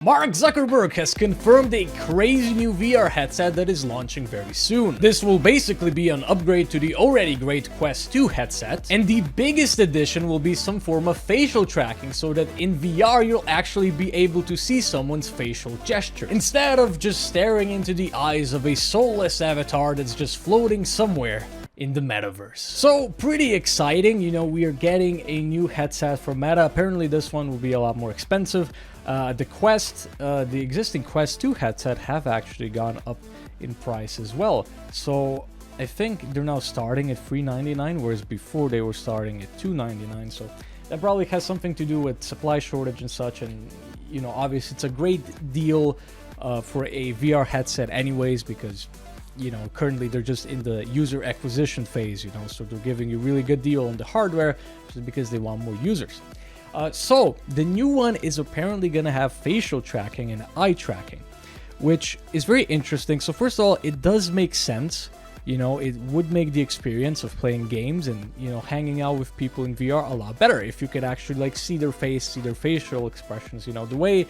Mark Zuckerberg has confirmed a crazy new VR headset that is launching very soon. This will basically be an upgrade to the already great Quest 2 headset, and the biggest addition will be some form of facial tracking so that in VR you'll actually be able to see someone's facial gesture, instead of just staring into the eyes of a soulless avatar that's just floating somewhere in the metaverse. So pretty exciting, we are getting a new headset from Meta. Apparently this one will be a lot more expensive. The existing Quest 2 headset have actually gone up in price as well. So I think they're now starting at $399, whereas before they were starting at $299. So that probably has something to do with supply shortage and such. And obviously it's a great deal for a VR headset anyways, because currently they're just in the user acquisition phase, so they're giving you a really good deal on the hardware just because they want more users. So the new one is apparently going to have facial tracking and eye tracking, which is very interesting. So first of all, it does make sense. It would make the experience of playing games and, hanging out with people in VR a lot better if you could actually see their face, see their facial expressions. The way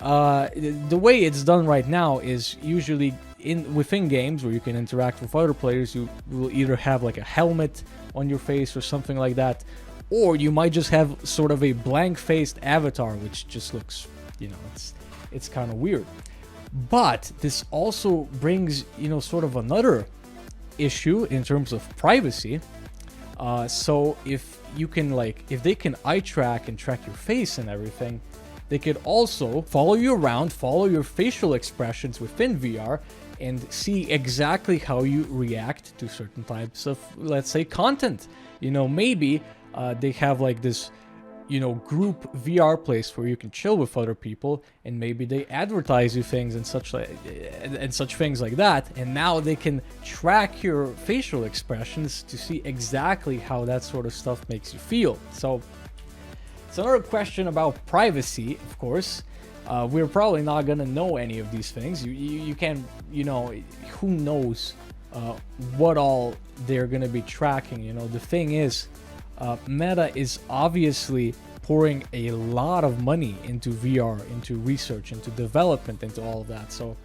it's done right now is usually within games where you can interact with other players. You will either have like a helmet on your face or something like that, or you might just have sort of a blank-faced avatar, which just looks, it's kind of weird. But this also brings, sort of another issue in terms of privacy. So if you can if they can eye track and track your face and everything, they could also follow you around, follow your facial expressions within VR, and see exactly how you react to certain types of, let's say, content. Maybe they have this, group VR place where you can chill with other people, and maybe they advertise you things and such things like that. And now they can track your facial expressions to see exactly how that sort of stuff makes you feel. So it's another question about privacy, of course. We're probably not gonna know any of these things. You can't, who knows what all they're gonna be tracking. The thing is, Meta is obviously pouring a lot of money into VR, into research, into development, into all of that. So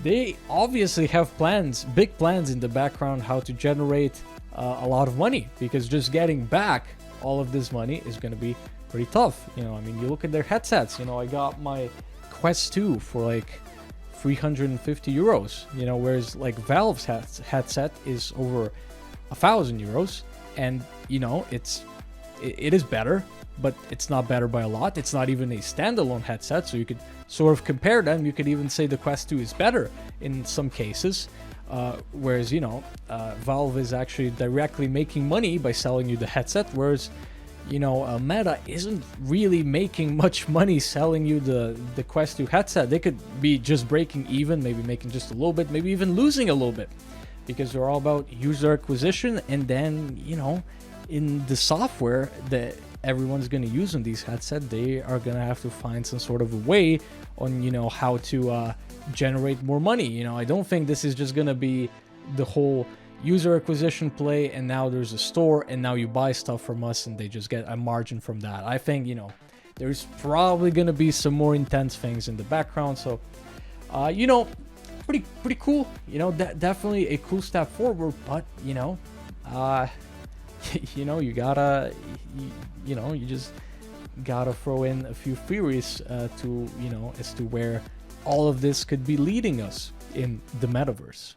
they obviously have plans, big plans in the background, how to generate a lot of money, because just getting back all of this money is going to be pretty tough. You look at their headsets. I got my Quest 2 for 350 euros, whereas Valve's headset is over 1,000 euros. And it is better, but it's not better by a lot. It's not even a standalone headset, so you could sort of compare them. You could even say the Quest 2 is better in some cases, whereas Valve is actually directly making money by selling you the headset, whereas Meta isn't really making much money selling you the Quest 2 headset. They could be just breaking even, maybe making just a little bit, maybe even losing a little bit, because they're all about user acquisition. And then, in the software that everyone's going to use on these headsets, they are going to have to find some sort of a way on, how to generate more money. I don't think this is just going to be the whole user acquisition play, and now there's a store, and now you buy stuff from us, and they just get a margin from that. I think, there's probably going to be some more intense things in the background. So, pretty cool. Definitely a cool step forward, but you just gotta throw in a few theories as to where all of this could be leading us in the metaverse.